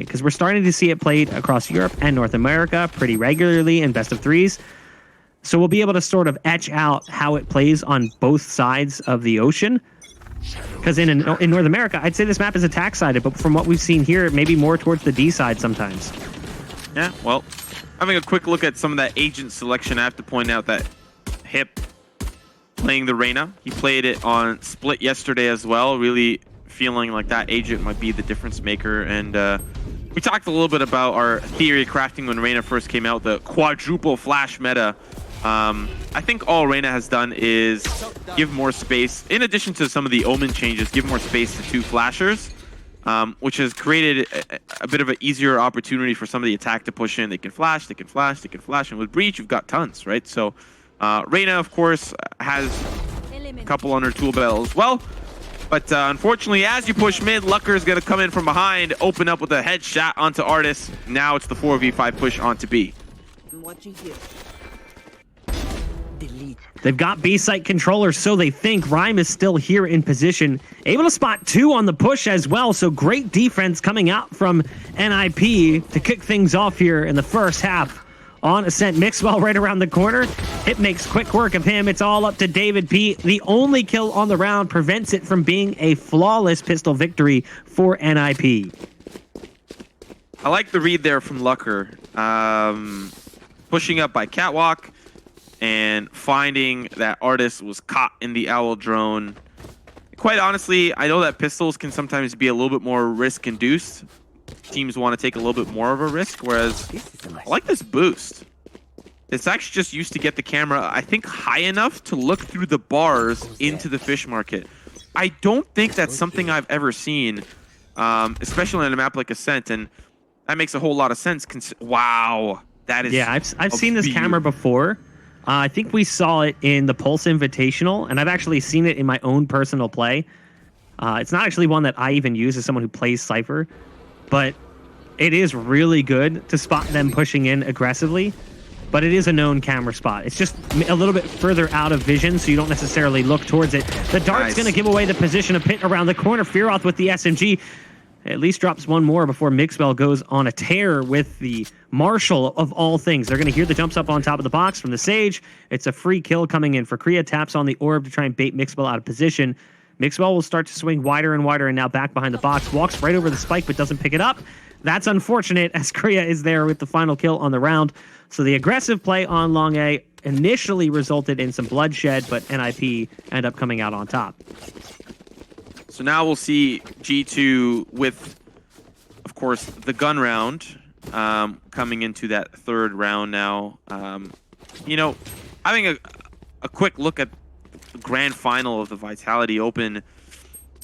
because we're starting to see it played across Europe and North America pretty regularly in best of threes. So we'll be able to sort of etch out how it plays on both sides of the ocean. Because in North America, I'd say this map is attack-sided, but from what we've seen here, maybe more towards the D side sometimes. Yeah, well, having a quick look at some of that agent selection, I have to point out that Hip playing the Reyna. He played it on Split yesterday as well, really feeling like that agent might be the difference maker. And we talked a little bit about our theory crafting when Reyna first came out, the quadruple flash meta. I think all Reyna has done is give more space, in addition to some of the Omen changes, give more space to 2 flashers, which has created a bit of an easier opportunity for some of the attack to push in. They can flash, they can flash, they can flash, and with Breach, you've got tons, right? So Reyna, of course, has a couple on her tool belt as well. But unfortunately, as you push mid, Lucker is going to come in from behind, open up with a headshot onto Artis. Now it's the 4v5 push onto B. They've got B site controllers, so they think. Rhyme is still here in position, able to spot 2 on the push as well. So great defense coming out from NiP to kick things off here in the first half. On Ascent, Mixwell right around the corner. Hip makes quick work of him. It's all up to David P. The only kill on the round prevents it from being a flawless pistol victory for NiP. I like the read there from Lucker. Pushing up by Catwalk and finding that Artis was caught in the Owl drone. Quite honestly, I know that pistols can sometimes be a little bit more risk-induced. Teams want to take a little bit more of a risk, whereas I like this boost. It's actually just used to get the camera, I think, high enough to look through the bars into the fish market. I don't think that's something I've ever seen, especially on a map like Ascent, and that makes a whole lot of sense. Wow, that is... Yeah, I've seen this camera before. I think we saw it in the Pulse Invitational, and I've actually seen it in my own personal play. It's not actually one that I even use as someone who plays Cypher, but it is really good to spot them pushing in aggressively. But it is a known camera spot. It's just a little bit further out of vision, so you don't necessarily look towards it. The dart's going to give away the position of Pit around the corner. Fearoth with the SMG at least drops one more before Mixwell goes on a tear with the Marshall of all things. They're going to hear the jumps up on top of the box from the Sage. It's a free kill coming in for Kriya. Taps on the orb to try and bait Mixwell out of position. Mixwell will start to swing wider and wider and now back behind the box. Walks right over the spike but doesn't pick it up. That's unfortunate as Kriya is there with the final kill on the round. So the aggressive play on Long A initially resulted in some bloodshed, but NiP end up coming out on top. So now we'll see G2 with, of course, the gun round coming into that third round now. You know, having a quick look at the grand final of the Vitality Open,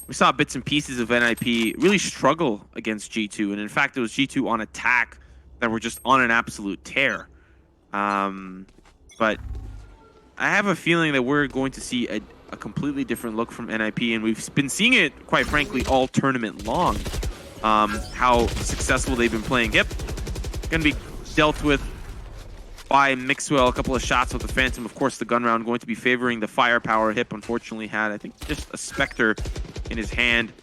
we saw bits and pieces of NiP really struggle against G2. And in fact, it was G2 on attack that were just on an absolute tear. But I have a feeling that we're going to see a completely different look from NiP, and we've been seeing it, quite frankly, all tournament long. How successful they've been playing Hip. Going to be dealt with by Mixwell, a couple of shots with the Phantom. Of course, the gun round going to be favoring the firepower. Hip unfortunately had, I think, just a Spectre in his hand.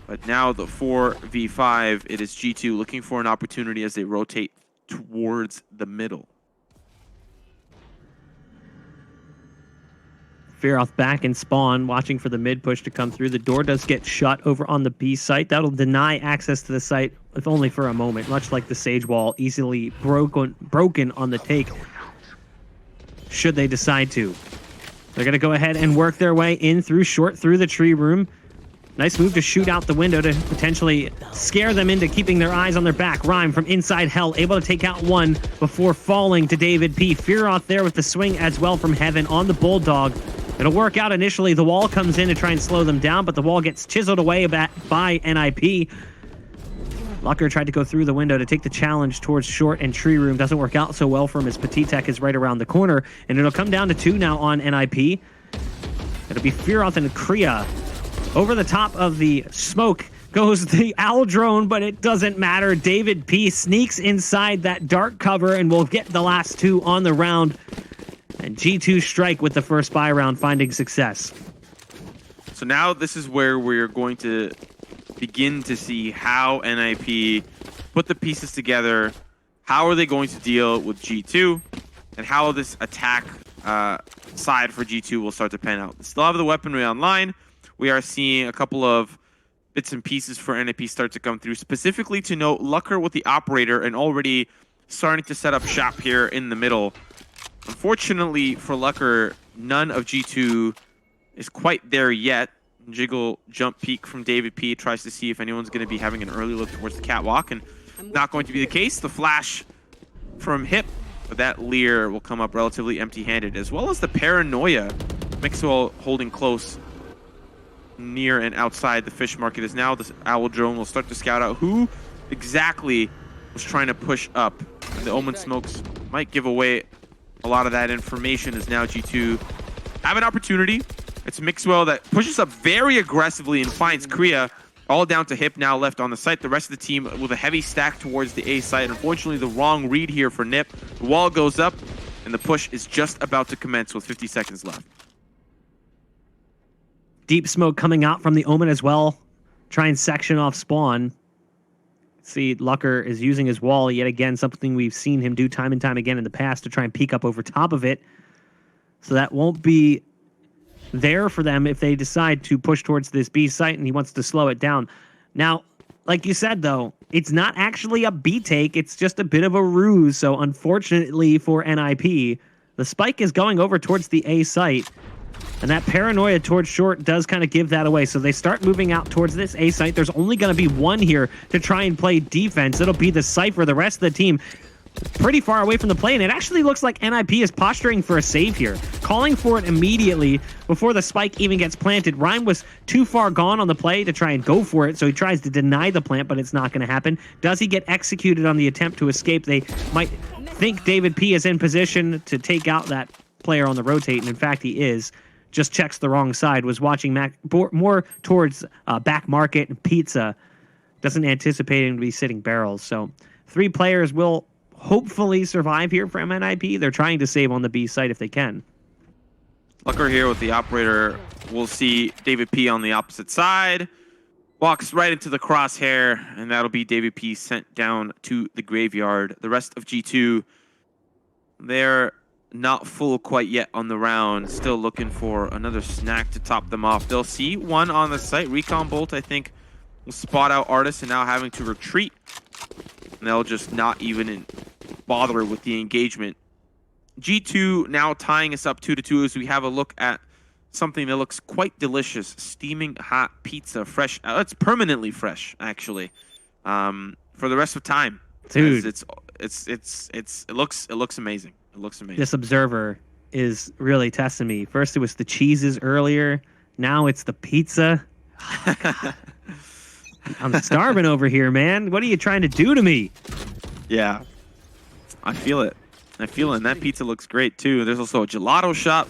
But now the 4v5, it is G2 looking for an opportunity as they rotate towards the middle. Fearoth back in spawn, watching for the mid push to come through. The door does get shut over on the B site. That'll deny access to the site, if only for a moment, much like the Sage wall, easily broken on the take, should they decide to. They're going to go ahead and work their way in through short through the tree room. Nice move to shoot out the window to potentially scare them into keeping their eyes on their back. Rhyme from inside Hell, able to take out one before falling to David P. Fearoth there with the swing as well from Heaven on the Bulldog. It'll work out initially. The wall comes in to try and slow them down, but the wall gets chiseled away by NiP. Lucker tried to go through the window to take the challenge towards short and tree room. Doesn't work out so well for him as Petit Tech is right around the corner. And it'll come down to 2 now on NiP. It'll be Fearoth and Kriya. Over the top of the smoke goes the Owl drone, but it doesn't matter. David P sneaks inside that dark cover and will get the last 2 on the round. And G2 strike with the first buy round, finding success. So now this is where we're going to begin to see how NiP put the pieces together. How are they going to deal with G2? And how this attack side for G2 will start to pan out. They still have the weaponry online. We are seeing a couple of bits and pieces for NiP start to come through. Specifically to note, Lucker with the operator and already starting to set up shop here in the middle. Unfortunately for Lucker, none of G2 is quite there yet. Jiggle jump peek from David P tries to see if anyone's going to be having an early look towards the catwalk, and not going to be the case. The flash from Hip, but that Lear will come up relatively empty-handed, as well as the paranoia. Mixwell holding close near and outside the fish market as now the Owl drone will start to scout out who exactly was trying to push up. And the Omen smokes might give away a lot of that information as now G2 have an opportunity. It's Mixwell that pushes up very aggressively and finds Kriya all down to Hip now left on the site. The rest of the team with a heavy stack towards the A site. Unfortunately, the wrong read here for NiP. The wall goes up, and the push is just about to commence with 50 seconds left. Deep smoke coming out from the Omen as well. Try and section off spawn. See, Lucker is using his wall yet again, something we've seen him do time and time again in the past to try and peek up over top of it. So that won't be there for them if they decide to push towards this B site, and he wants to slow it down. Now, like you said, though, it's not actually a B take. It's just a bit of a ruse. So unfortunately for NiP, the spike is going over towards the A site. And that paranoia towards short does kind of give that away. So they start moving out towards this A site. There's only going to be one here to try and play defense. It'll be the Cypher. The rest of the team pretty far away from the play. And it actually looks like NiP is posturing for a save here. Calling for it immediately before the spike even gets planted. Rhyme was too far gone on the play to try and go for it. So he tries to deny the plant, but it's not going to happen. Does he get executed on the attempt to escape? They might think David P is in position to take out that player on the rotate. And in fact, he is. Just checks the wrong side, was watching more towards back market and pizza. Doesn't anticipate him to be sitting barrels. So 3 players will hopefully survive here from NiP. They're trying to save on the B site if they can. Lucker here with the operator. We'll see David P on the opposite side. Walks right into the crosshair, and that'll be David P sent down to the graveyard. The rest of G2, they're not full quite yet on the round. Still looking for another snack to top them off. They'll see one on the site. Recon Bolt, I think, will spot out Artist and now having to retreat. And they'll just not even bother with the engagement. G2 now tying us up 2-2 as we have a look at something that looks quite delicious. Steaming hot pizza, fresh. It's permanently fresh, actually, for the rest of time. Dude, it looks amazing. It looks amazing. This observer is really testing me. First it was the cheeses earlier. Now it's the pizza. Oh, I'm starving over here, man. What are you trying to do to me? Yeah, I feel it. I feel it. And that pizza looks great, too. There's also a gelato shop.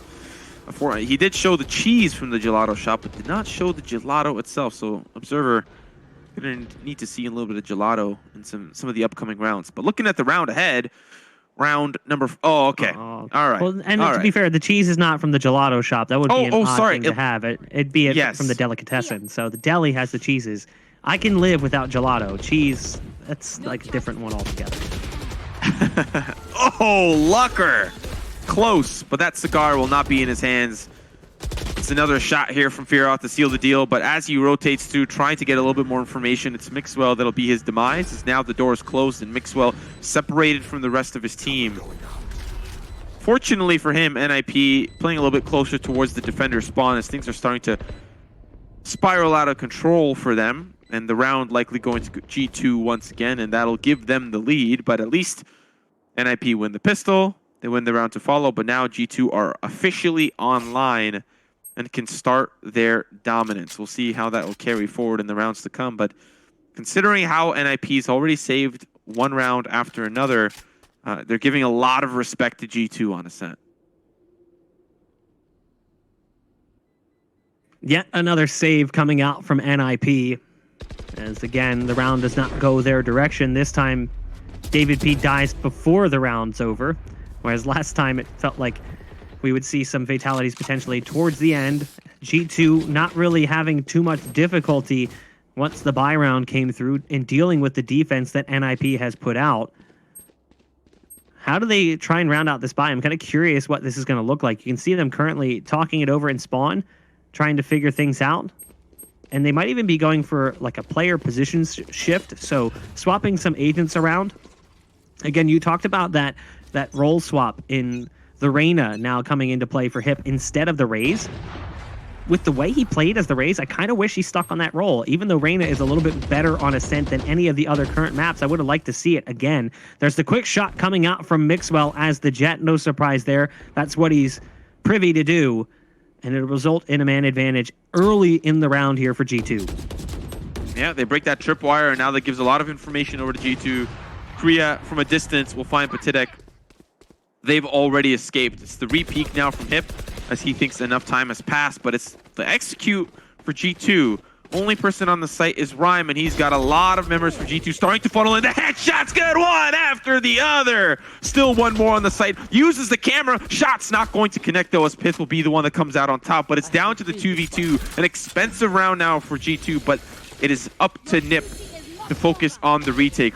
He did show the cheese from the gelato shop, but did not show the gelato itself. So, observer, going to need to see a little bit of gelato in some of the upcoming rounds. But looking at the round ahead, round number... Oh, okay. All right. Well, and to be fair, the cheese is not from the gelato shop. That would be an odd thing to have. It'd be from the delicatessen. Yeah. So the deli has the cheeses. I can live without gelato. Cheese, that's like a different one altogether. Oh, Lucker! Close, but that cigar will not be in his hands. It's another shot here from Fearoth to seal the deal, but as he rotates through, trying to get a little bit more information, it's Mixwell that'll be his demise, as now the door is closed and Mixwell separated from the rest of his team. Fortunately for him, NiP playing a little bit closer towards the defender spawn as things are starting to spiral out of control for them, and the round likely going to G2 once again, and that'll give them the lead, but at least NiP win the pistol, they win the round to follow, but now G2 are officially online and can start their dominance. We'll see how that will carry forward in the rounds to come, but considering how NiP's already saved one round after another, they're giving a lot of respect to G2 on Ascent. Yet another save coming out from NiP, as again, the round does not go their direction. This time, David P dies before the round's over, whereas last time it felt like we would see some fatalities potentially towards the end. G2 not really having too much difficulty once the buy round came through in dealing with the defense that NiP has put out. How do they try and round out this buy? I'm kind of curious what this is going to look like. You can see them currently talking it over in spawn, trying to figure things out. And they might even be going for like a player position shift, so swapping some agents around. Again, you talked about that role swap in the Reyna now coming into play for Hip instead of the Raze. With the way he played as the Raze, I kind of wish he stuck on that role. Even though Reyna is a little bit better on Ascent than any of the other current maps, I would have liked to see it again. There's the quick shot coming out from Mixwell as the Jet. No surprise there. That's what he's privy to do. And it'll result in a man advantage early in the round here for G2. Yeah, they break that tripwire, and now that gives a lot of information over to G2. Korea, from a distance, will find Patidek. They've already escaped. It's the re-peek now from Hip, as he thinks enough time has passed, but it's the execute for G2. Only person on the site is Rhyme, and he's got a lot of members for G2 starting to funnel in. The headshots, good one after the other. Still one more on the site. Uses the camera. Shot's not going to connect, though, as Pith will be the one that comes out on top. But it's down to the 2v2. An expensive round now for G2, but it is up to NiP to focus on the retake.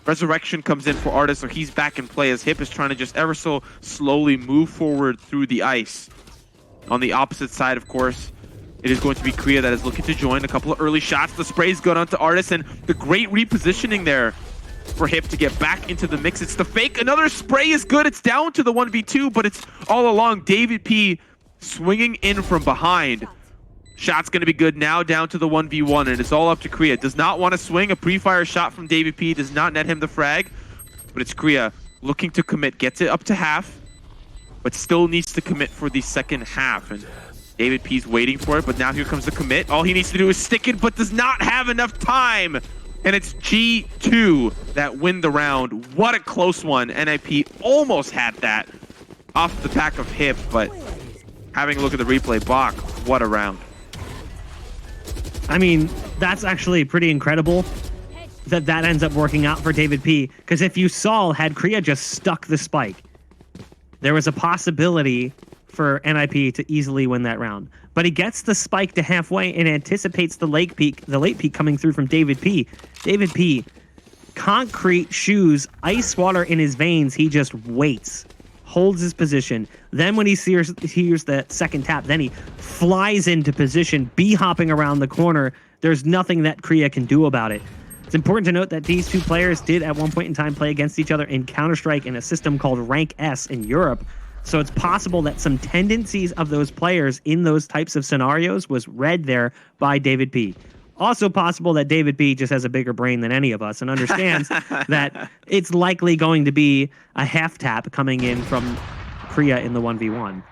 Resurrection comes in for Artist, so he's back in play as Hip is trying to just ever so slowly move forward through the ice. On the opposite side, of course, it is going to be Korea that is looking to join. A couple of early shots. The spray's gone onto Artist, and the great repositioning there for Hip to get back into the mix. It's the fake. Another spray is good. It's down to the 1v2, but it's all along. David P swinging in from behind. Shot's going to be good now, down to the 1v1, and it's all up to Korea. Does not want to swing. A pre-fire shot from David P does not net him the frag, but it's Korea looking to commit. Gets it up to half, but still needs to commit for the second half. And David P's waiting for it, but now here comes the commit. All he needs to do is stick it, but does not have enough time. And it's G2 that win the round. What a close one. NiP almost had that off the back of Hip, but having a look at the replay, Bach, what a round. I mean, that's actually pretty incredible that ends up working out for David P. Because if you saw, had Korea just stuck the spike, there was a possibility for NiP to easily win that round. But he gets the spike to halfway and anticipates the late peak coming through from David P. David P, concrete shoes, ice water in his veins. He just waits, holds his position. Then when he hears the second tap, then he flies into position, hopping around the corner. There's nothing that Korea can do about it. It's important to note that these two players did at one point in time play against each other in Counter-Strike in a system called Rank S in Europe. So it's possible that some tendencies of those players in those types of scenarios was read there by David P. Also possible that David P just has a bigger brain than any of us and understands that it's likely going to be a half tap coming in from Korea in the 1v1.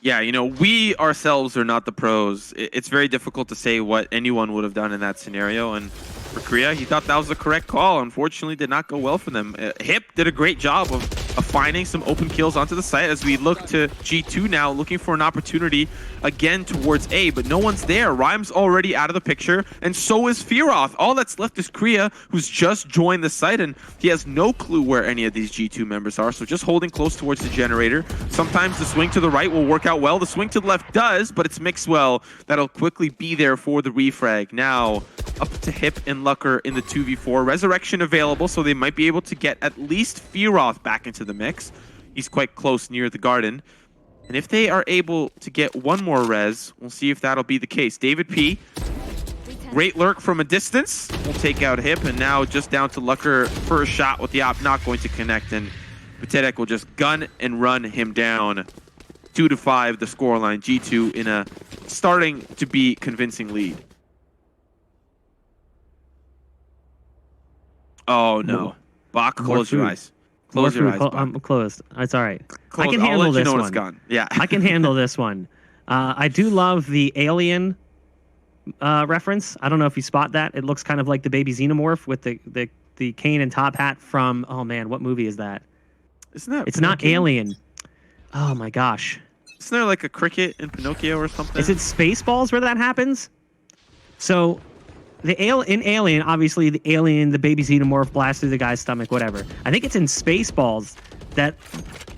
Yeah, you know, we ourselves are not the pros. It's very difficult to say what anyone would have done in that scenario. And for Korea, he thought that was the correct call. Unfortunately, did not go well for them. Hip did a great job of finding some open kills onto the site as we look to G2 now, looking for an opportunity again towards A, but no one's there. Rhyme's already out of the picture, and so is Fearoth. All that's left is Korea, who's just joined the site, and he has no clue where any of these G2 members are, so just holding close towards the generator. Sometimes the swing to the right will work out well. The swing to the left does, but it's Mixwell that'll quickly be there for the refrag. Now, up to Hip and Lucker in the 2v4. Resurrection available, so they might be able to get at least Fearoth back into the mix. He's quite close near the garden. And if they are able to get one more res, we'll see if that'll be the case. David P, great lurk from a distance. We'll take out Hip, and now just down to Lucker for a shot with the op not going to connect. And Patidek will just gun and run him down. 2-5 the scoreline. G2 in a starting to be convincing lead. Oh no. Bach, close your eyes. Close your eyes. I'm closed. It's all right. Close. I can handle this one. It's gone. Yeah. I can handle this one. I do love the alien reference. I don't know if you spot that. It looks kind of like the baby xenomorph with the cane and top hat from, oh man, what movie is that? Isn't that? It's not Alien. Oh my gosh. Isn't there like a cricket in Pinocchio or something? Is it Spaceballs where that happens? So in Alien, obviously the alien, the baby xenomorph blasts through the guy's stomach, whatever. I think it's in Spaceballs that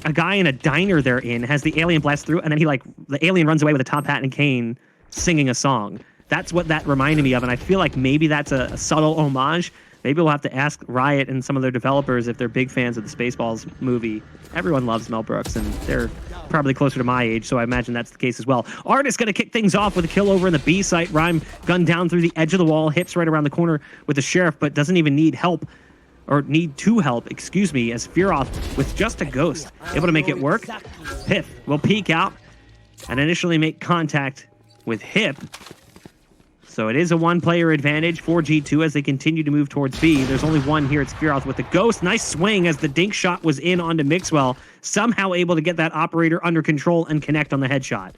a guy in a diner they're in has the alien blast through, and then the alien runs away with a top hat and cane singing a song. That's what that reminded me of, and I feel like maybe that's a subtle homage. Maybe we'll have to ask Riot and some of their developers if they're big fans of the Spaceballs movie. Everyone loves Mel Brooks, and they're probably closer to my age, so I imagine that's the case as well. Art is going to kick things off with a kill over in the B site. Rhyme gunned down through the edge of the wall, hits right around the corner with the Sheriff, but doesn't even need help, or need to help, excuse me, as Fearoth, with just a Ghost, able to make it work. Piff will peek out and initially make contact with Hip. So it is a one-player advantage for G2 as they continue to move towards B. There's only one here. It's Fearoth with the Ghost. Nice swing as the dink shot was in onto Mixwell. Somehow able to get that operator under control and connect on the headshot.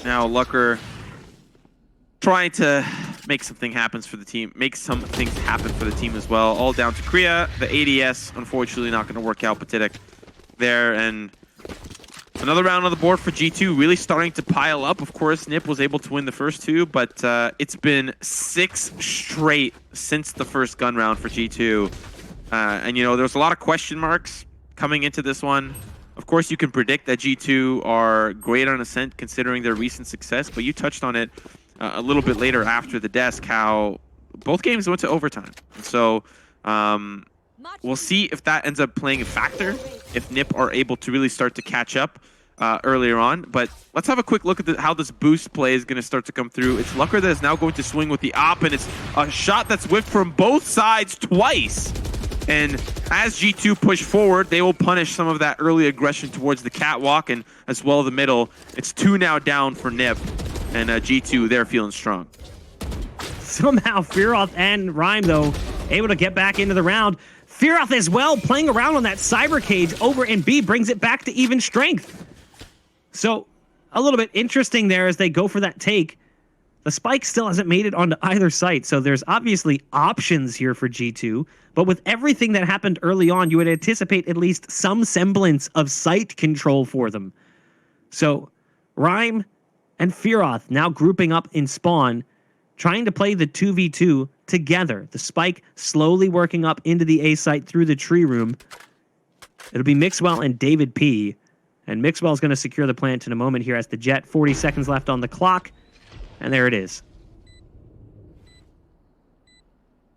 Now Lucker trying to make something happen for the team. Make some things happen for the team as well. All down to Kriya. The ADS, unfortunately, not going to work out. Pathetic there, and another round on the board for G2, really starting to pile up. Of course, NiP was able to win the first two, but it's been 6 straight since the first gun round for G2. And, you know, there's a lot of question marks coming into this one. Of course, you can predict that G2 are great on Ascent considering their recent success, but you touched on it a little bit later after the desk, how both games went to overtime. So we'll see if that ends up playing a factor, if NiP are able to really start to catch up earlier on. But let's have a quick look at how this boost play is going to start to come through. It's Lucker that is now going to swing with the op, and it's a shot that's whiffed from both sides twice. And as G2 push forward, they will punish some of that early aggression towards the catwalk and as well the middle. It's 2 now down for NiP, and G2, they're feeling strong. Somehow Fearoth and Rhyme, though, able to get back into the round. Fearoth as well, playing around on that cyber cage over in B, brings it back to even strength. So a little bit interesting there as they go for that take. The spike still hasn't made it onto either site, so there's obviously options here for G2, but with everything that happened early on, you would anticipate at least some semblance of site control for them. So Rhyme and Fearoth now grouping up in spawn, trying to play the 2v2 together. The spike slowly working up into the A site through the tree room. It'll be Mixwell and David P. And Mixwell's going to secure the plant in a moment here as the Jet. 40 seconds left on the clock. And there it is.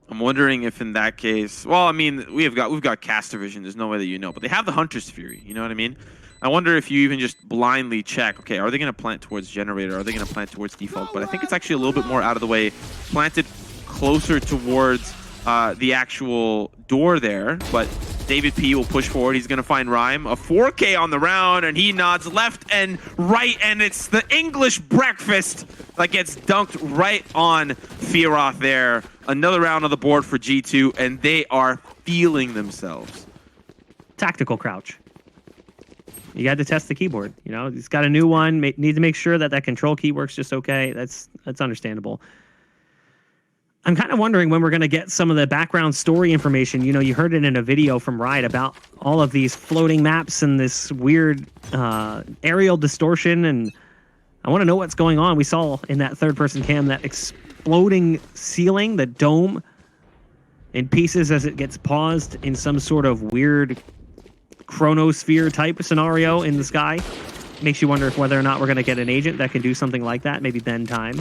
I'm wondering if in that case, well, I mean, we've got caster vision. There's no way that you know, but they have the Hunter's Fury. You know what I mean? I wonder if you even just blindly check, okay, are they going to plant towards generator? Are they going to plant towards default? But I think it's actually a little bit more out of the way, planted closer towards the actual door there. But David P will push forward. He's going to find Rhyme. A 4K on the round, and he nods left and right, and it's the English breakfast that gets dunked right on Fearoth there. Another round on the board for G2, and they are feeling themselves. Tactical crouch. You got to test the keyboard. You know, he's got a new one. Need to make sure that that control key works just okay. That's understandable. I'm kind of wondering when we're going to get some of the background story information. You know, you heard it in a video from Riot about all of these floating maps and this weird aerial distortion, and I want to know what's going on. We saw in that third-person cam that exploding ceiling, the dome, in pieces as it gets paused in some sort of weird chronosphere type scenario in the sky. Makes you wonder if whether or not we're going to get an agent that can do something like that, maybe bend time.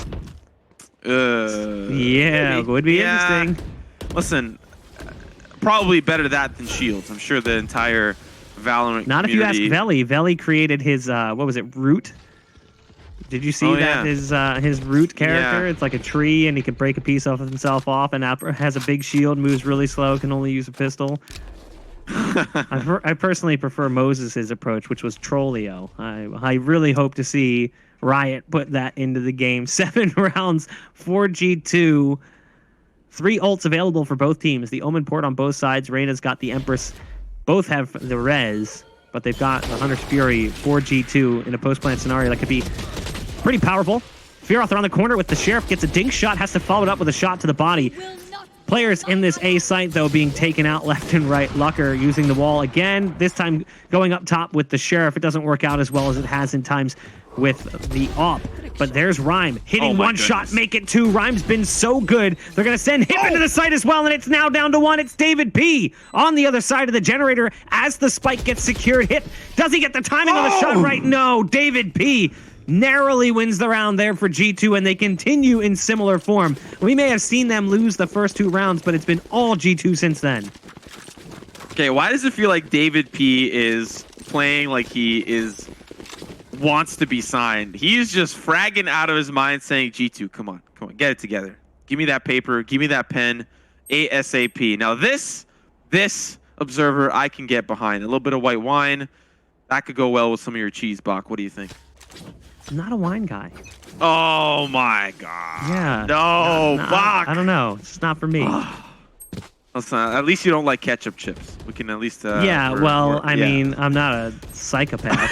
Yeah, maybe. Would be interesting. Listen, probably better that than Shields. I'm sure the entire Valorant Not community... if you ask Veli. Veli created his, what was it, Root? Did you see that? Yeah. His Root character? Yeah. It's like a tree, and he can break a piece of himself off, and has a big shield, moves really slow, can only use a pistol. I personally prefer Moses' approach, which was Trollio. I really hope to see Riot put that into the game. 7 rounds for G2. 3 ults available for both teams. The Omen port on both sides. Reyna's got the Empress. Both have the Res, but they've got the Hunter's Fury for G2 in a post-plant scenario that could be pretty powerful. Fearoth around the corner with the Sheriff. Gets a dink shot. Has to follow it up with a shot to the body. Players in this A site, though, being taken out left and right. Lucker using the wall again. This time going up top with the Sheriff. It doesn't work out as well as it has in times with the AWP. But there's Rhyme hitting one shot, make it 2. Rhyme's been so good. They're going to send Hip into the site as well, and it's now down to 1. It's David P on the other side of the generator as the spike gets secured. Hip, does he get the timing on the shot right? No, David P narrowly wins the round there for G2, and they continue in similar form. We may have seen them lose the first 2 rounds, but it's been all G2 since then. Okay, why does it feel like David P is playing like he wants to be signed? He's just fragging out of his mind saying, G2, come on, get it together. Give me that paper, give me that pen, ASAP. Now this observer I can get behind. A little bit of white wine, that could go well with some of your cheese, Bach. What do you think? I'm not a wine guy. Oh my god. Yeah. No, Bach. I don't know. It's not for me. Listen, at least you don't like ketchup chips. We can at least. Yeah. I mean, I'm not a psychopath.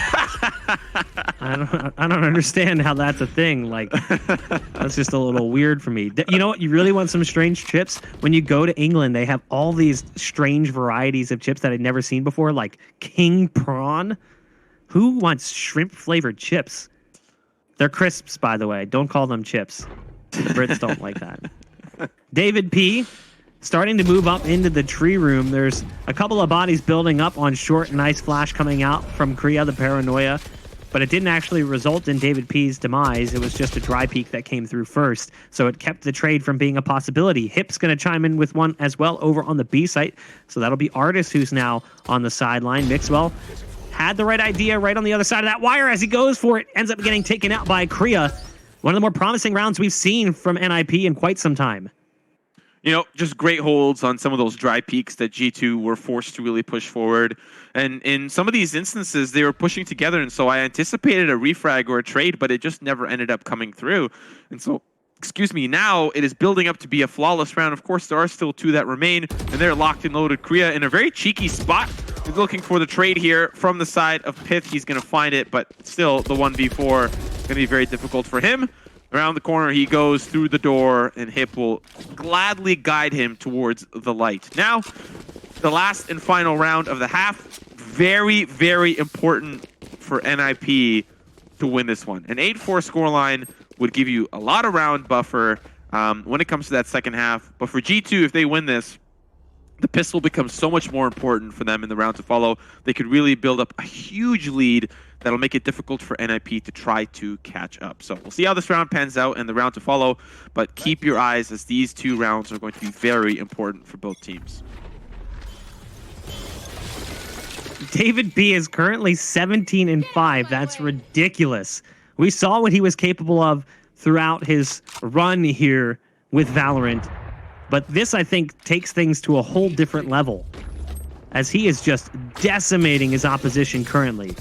I don't understand how that's a thing. Like, that's just a little weird for me. You know what? You really want some strange chips? When you go to England, they have all these strange varieties of chips that I'd never seen before, like king prawn. Who wants shrimp flavored chips? They're crisps, by the way. Don't call them chips. The Brits don't like that. David P. starting to move up into the tree room. There's a couple of bodies building up on short. Nice flash coming out from Korea, the paranoia. But it didn't actually result in David P's demise. It was just a dry peek that came through first. So it kept the trade from being a possibility. Hip's going to chime in with one as well over on the B site. So that'll be Artis who's now on the sideline. Mixwell had the right idea right on the other side of that wire as he goes for it. Ends up getting taken out by Korea. One of the more promising rounds we've seen from NiP in quite some time. You know, just great holds on some of those dry peaks that G2 were forced to really push forward. And in some of these instances, they were pushing together. And so I anticipated a refrag or a trade, but it just never ended up coming through. And so, excuse me, now it is building up to be a flawless round. Of course, there are still 2 that remain, and they're locked and loaded. Korea in a very cheeky spot. He's looking for the trade here from the side of Pith. He's going to find it, but still the 1v4 is going to be very difficult for him. Around the corner, he goes through the door, and Hip will gladly guide him towards the light. Now, the last and final round of the half. Very, very important for NiP to win this one. An 8-4 scoreline would give you a lot of round buffer when it comes to that second half. But for G2, if they win this, the pistol becomes so much more important for them in the round to follow. They could really build up a huge lead that'll make it difficult for NiP to try to catch up. So we'll see how this round pans out and the round to follow, but keep your eyes as these 2 rounds are going to be very important for both teams. David B is currently 17-5. That's ridiculous. We saw what he was capable of throughout his run here with Valorant. But this, I think, takes things to a whole different level, as he is just decimating his opposition currently.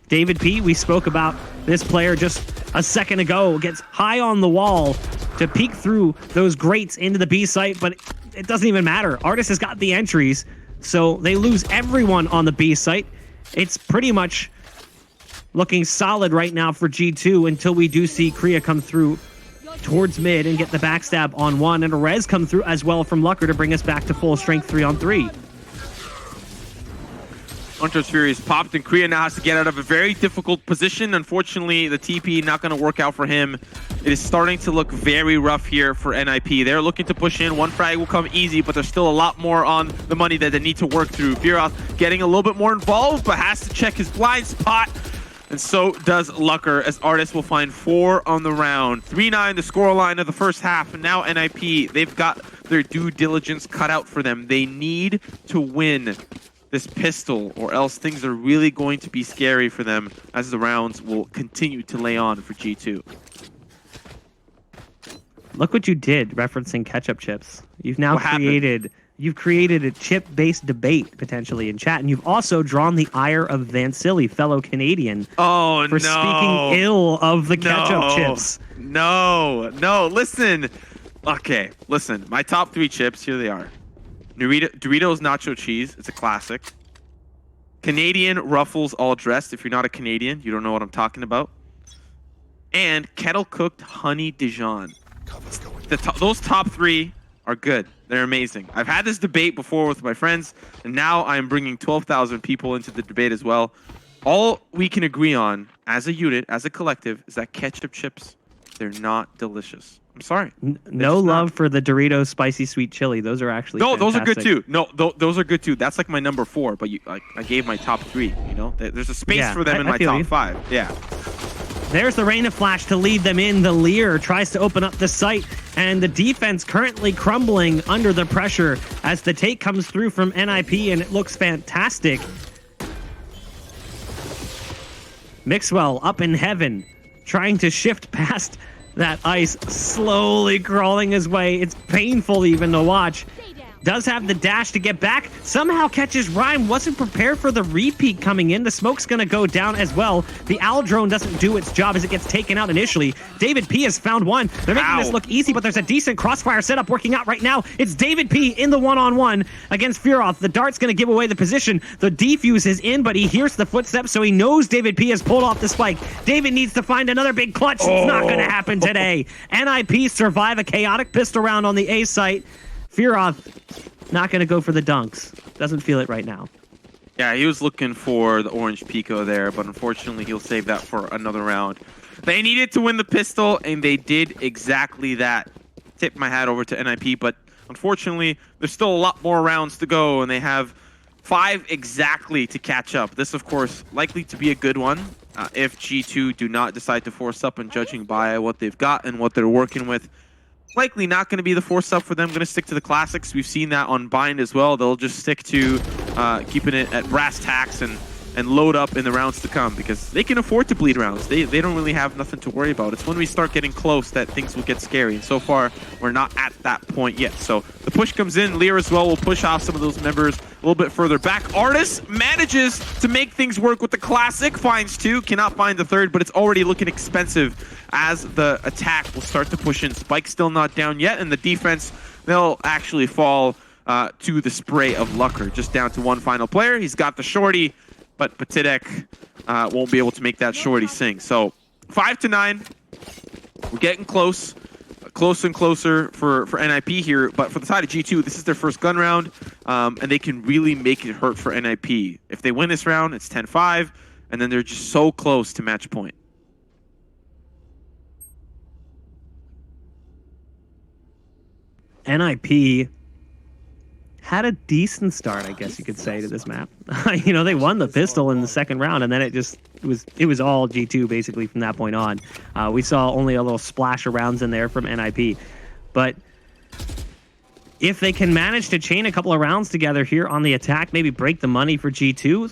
David P, we spoke about this player just a second ago, gets high on the wall to peek through those grates into the B site, but it doesn't even matter. Artis has got the entries, so they lose everyone on the B site. It's pretty much looking solid right now for G2 until we do see Korea come through towards mid and get the backstab on one, and a res come through as well from Lucker to bring us back to full strength 3-on-3. Hunter's Fury is popped, and Korea now has to get out of a very difficult position. Unfortunately, the TP not going to work out for him. It is starting to look very rough here for NiP. They're looking to push in. One frag will come easy, but there's still a lot more on the money that they need to work through. Viroth getting a little bit more involved, but has to check his blind spot. And so does Lucker, as Artis will find 4 on the round. 3-9, the scoreline of the first half. And now NiP, they've got their due diligence cut out for them. They need to win this pistol, or else things are really going to be scary for them as the rounds will continue to lay on for G2. Look what you did, referencing ketchup chips. You've now created a chip-based debate, potentially, in chat, and you've also drawn the ire of Vansili, fellow Canadian, for speaking ill of the ketchup chips. No, listen. Okay, listen. My top 3 chips, here they are. Doritos Nacho Cheese, it's a classic. Canadian Ruffles All Dressed. If you're not a Canadian, you don't know what I'm talking about. And Kettle Cooked Honey Dijon. Those top 3 are good. They're amazing. I've had this debate before with my friends, and now I'm bringing 12,000 people into the debate as well. All we can agree on as a unit, as a collective, is that ketchup chips, they're not delicious. I'm sorry. No love for the Doritos spicy sweet chili. Those are actually those are good too. No, those are good too. That's like my number 4, but I gave my top 3. You know, there's a space for them in my top 5. Yeah. There's the Rain of Flash to lead them in. The Lear tries to open up the site, and the defense currently crumbling under the pressure as the take comes through from NiP, and it looks fantastic. Mixwell up in heaven, trying to shift past that ice, slowly crawling his way. It's painful even to watch. Does have the dash to get back. Somehow catches Rhyme. Wasn't prepared for the repeat coming in. The smoke's going to go down as well. The Owl drone doesn't do its job as it gets taken out initially. David P has found one. They're making this look easy, but there's a decent crossfire setup working out right now. It's David P in the one-on-one against Furoth. The dart's going to give away the position. The defuse is in, but he hears the footsteps, so he knows David P has pulled off the spike. David needs to find another big clutch. It's not going to happen today. NiP survive a chaotic pistol round on the A site. Furoth not going to go for the dunks. Doesn't feel it right now. Yeah, he was looking for the orange Pico there, but unfortunately he'll save that for another round. They needed to win the pistol, and they did exactly that. Tip my hat over to NiP, but unfortunately there's still a lot more rounds to go, and they have 5 exactly to catch up. This, of course, likely to be a good one if G2 do not decide to force up, and judging by what they've got and what they're working with, likely not going to be the force up for them. Going to stick to the classics. We've seen that on Bind as well. They'll just stick to keeping it at brass tacks and load up in the rounds to come, because they can afford to bleed rounds. They don't really have nothing to worry about. It's when we start getting close that things will get scary, and so far we're not at that point yet. So the push comes in. Lear as well will push off some of those members a little bit further back. Artis manages to make things work with the classic. Finds 2, cannot find the 3rd, but it's already looking expensive as the attack will start to push in. Spike's still not down yet, and the defense, they'll actually fall to the spray of Lucker. Just down to one final player. He's got the shorty, but Patidek won't be able to make that shorty sing. So 5-9. We're getting close. Closer and closer for NiP here, but for the side of G2, this is their first gun round, and they can really make it hurt for NiP. If they win this round, it's 10-5, and then they're just so close to match point. NiP had a decent start, I guess you could say, to this map. You know, they won the pistol in the second round, and then it was all G2 basically from that point on. We saw only a little splash of rounds in there from NiP, but if they can manage to chain a couple of rounds together here on the attack, maybe break the money for G2,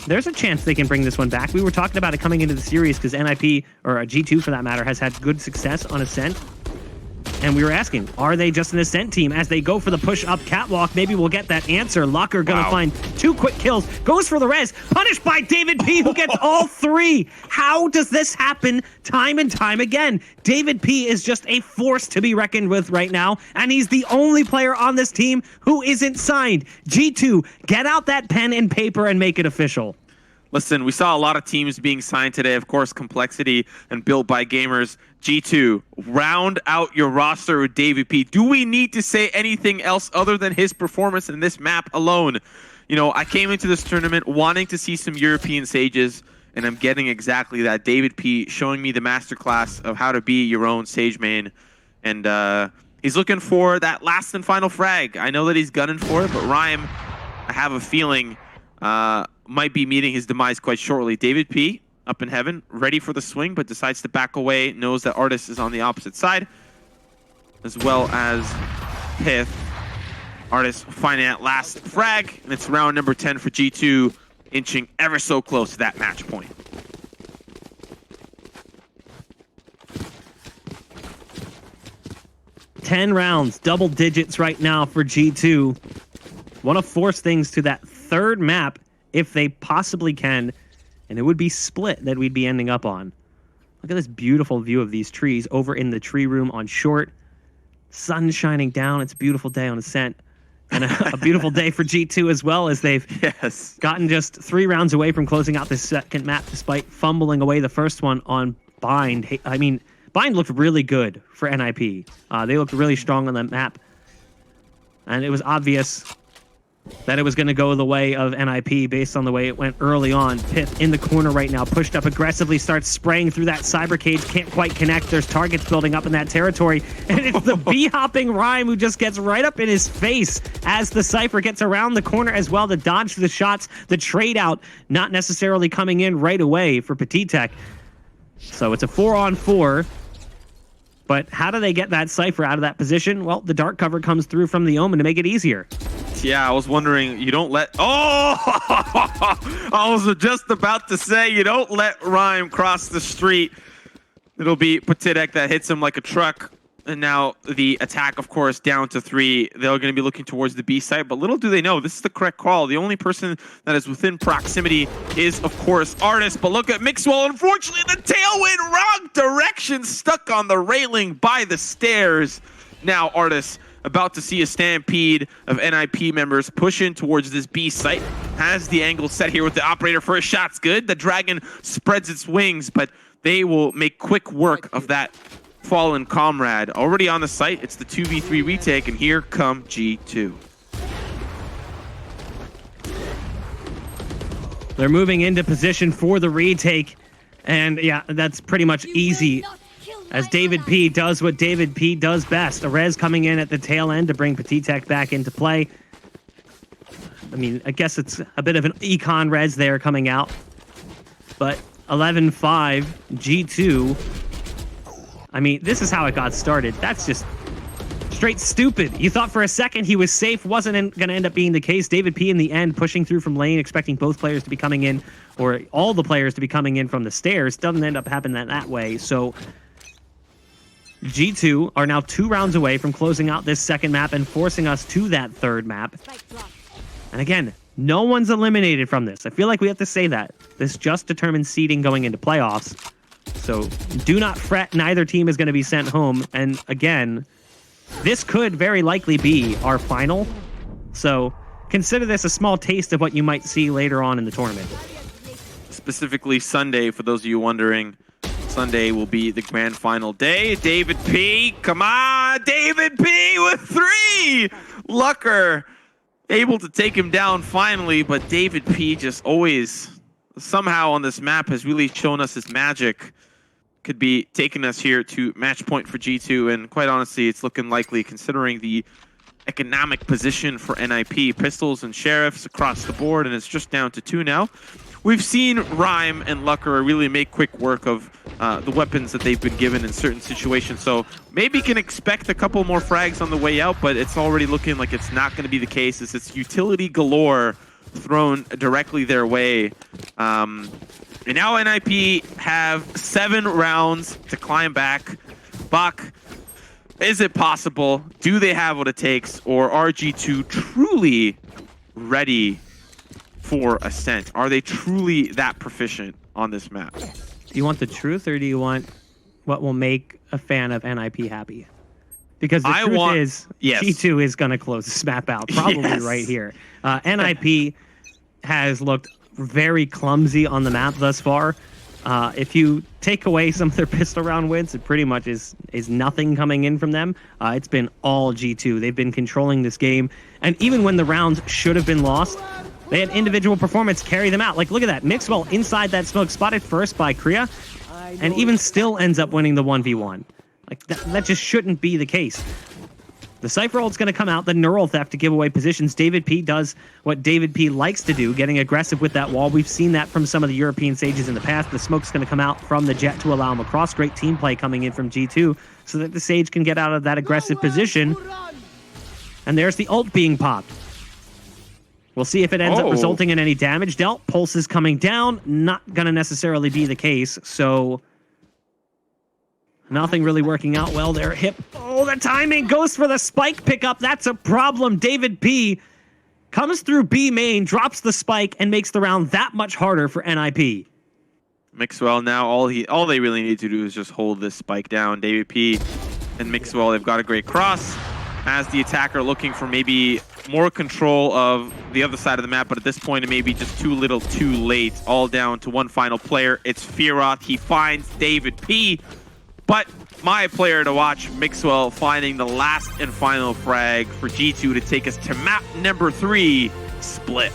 there's a chance they can bring this one back. We were talking about it coming into the series because NiP, or G2 for that matter, has had good success on Ascent. And we were asking, are they just an Ascent team? As they go for the push-up catwalk, maybe we'll get that answer. Lucker gonna find 2 quick kills, goes for the res, punished by David P, who gets all 3. How does this happen time and time again? David P is just a force to be reckoned with right now, and he's the only player on this team who isn't signed. G2, get out that pen and paper and make it official. Listen, we saw a lot of teams being signed today. Of course, Complexity and Built by Gamers. G2, round out your roster with David P. Do we need to say anything else other than his performance in this map alone? You know, I came into this tournament wanting to see some European Sages, and I'm getting exactly that. David P showing me the masterclass of how to be your own Sage main. And he's looking for that last and final frag. I know that he's gunning for it, but Rhyme, I have a feeling, might be meeting his demise quite shortly. David P up in heaven, ready for the swing, but decides to back away, knows that Artis is on the opposite side, as well as Pith. Artis finding that last frag, and it's round number 10 for G2, inching ever so close to that match point. Ten rounds, double digits right now for G2. Want to force things to that 3rd map if they possibly can, and it would be Split that we'd be ending up on. Look at this beautiful view of these trees over in the tree room on Short. Sun shining down. It's a beautiful day on Ascent, and a beautiful day for G2 as well, as they've gotten just 3 rounds away from closing out the second map despite fumbling away the first one on Bind. I mean, Bind looked really good for NiP. They looked really strong on the map, and it was obvious that it was going to go the way of NiP based on the way it went early on. Pith in the corner right now, pushed up aggressively, starts spraying through that cyber cage, can't quite connect. There's targets building up in that territory, and it's the bee-hopping Rhyme who just gets right up in his face as the Cypher gets around the corner as well to dodge the shots. The trade out not necessarily coming in right away for Patidek. So it's a 4-on-4. But how do they get that Cypher out of that position? Well, the dark cover comes through from the Omen to make it easier. Yeah, I was wondering, you don't let... Oh! I was just about to say, you don't let Rhyme cross the street. It'll be Patitek that hits him like a truck. And now the attack, of course, down to 3. They're going to be looking towards the B site, but little do they know, this is the correct call. The only person that is within proximity is, of course, Artist. But look at Mixwell. Unfortunately, the tailwind, wrong direction, stuck on the railing by the stairs. Now Artist about to see a stampede of NiP members push in towards this B site. Has the angle set here with the operator. First shot's good. The Dragon spreads its wings, but they will make quick work of that fallen comrade. Already on the site, it's the 2v3 retake, and here come G2. They're moving into position for the retake, and yeah, that's pretty much easy as David P does what David P does best. A res coming in at the tail end to bring Patitek back into play. I mean, I guess it's a bit of an econ res there coming out, but 11-5 G2. I mean, this is how it got started. That's just straight stupid. You thought for a second he was safe. Wasn't going to end up being the case. David P in the end pushing through from lane, expecting both players to be coming in, or all the players to be coming in from the stairs. Doesn't end up happening that way. So G2 are now 2 rounds away from closing out this second map and forcing us to that third map. And again, no one's eliminated from this. I feel like we have to say that. This just determines seeding going into playoffs. So do not fret, neither team is going to be sent home. And again, this could very likely be our final. So consider this a small taste of what you might see later on in the tournament. Specifically Sunday, for those of you wondering. Sunday will be the grand final day. David P, come on! David P with 3! Lucker able to take him down finally, but David P just always, somehow on this map, has really shown us his magic. Could be taking us here to match point for G2, and quite honestly, it's looking likely considering the economic position for NiP. Pistols and Sheriffs across the board, and it's just down to 2 now. We've seen Rhyme and Lucker really make quick work of the weapons that they've been given in certain situations, so maybe can expect a couple more frags on the way out, but it's already looking like it's not going to be the case. It's utility galore thrown directly their way. And now NiP have 7 rounds to climb back. Bach, is it possible? Do they have what it takes? Or are G2 truly ready for Ascent? Are they truly that proficient on this map? Do you want the truth, or do you want what will make a fan of NiP happy? Because the truth is, yes, G2 is going to close this map out, probably yes, right here. NiP has looked very clumsy on the map thus far. If you take away some of their pistol round wins, it pretty much is nothing coming in from them. It's been all G2. They've been controlling this game, and even when the rounds should have been lost, they had individual performance carry them out. Like, look at that. Mixwell inside that smoke, spotted first by Kriya, and even still ends up winning the 1v1. Like, that just shouldn't be the case. The Cypher ult's going to come out, the Neural Theft to give away positions. David P does what David P likes to do, getting aggressive with that wall. We've seen that from some of the European Sages in the past. The smoke's going to come out from the Jet to allow him across. Great team play coming in from G2 so that the Sage can get out of that aggressive position. And there's the ult being popped. We'll see if it ends up resulting in any damage dealt. Pulse is coming down. Not going to necessarily be the case, so nothing really working out well there. Hip. Oh, the timing goes for the spike pickup. That's a problem. David P comes through B main, drops the spike, and makes the round that much harder for NiP. Mixwell now, all they really need to do is just hold this spike down. David P and Mixwell, they've got a great cross. As the attacker looking for maybe more control of the other side of the map, but at this point it may be just too little too late. All down to one final player. It's Fearoth. He finds David P. But my player to watch, Mixwell, finding the last and final frag for G2 to take us to map number 3, Split.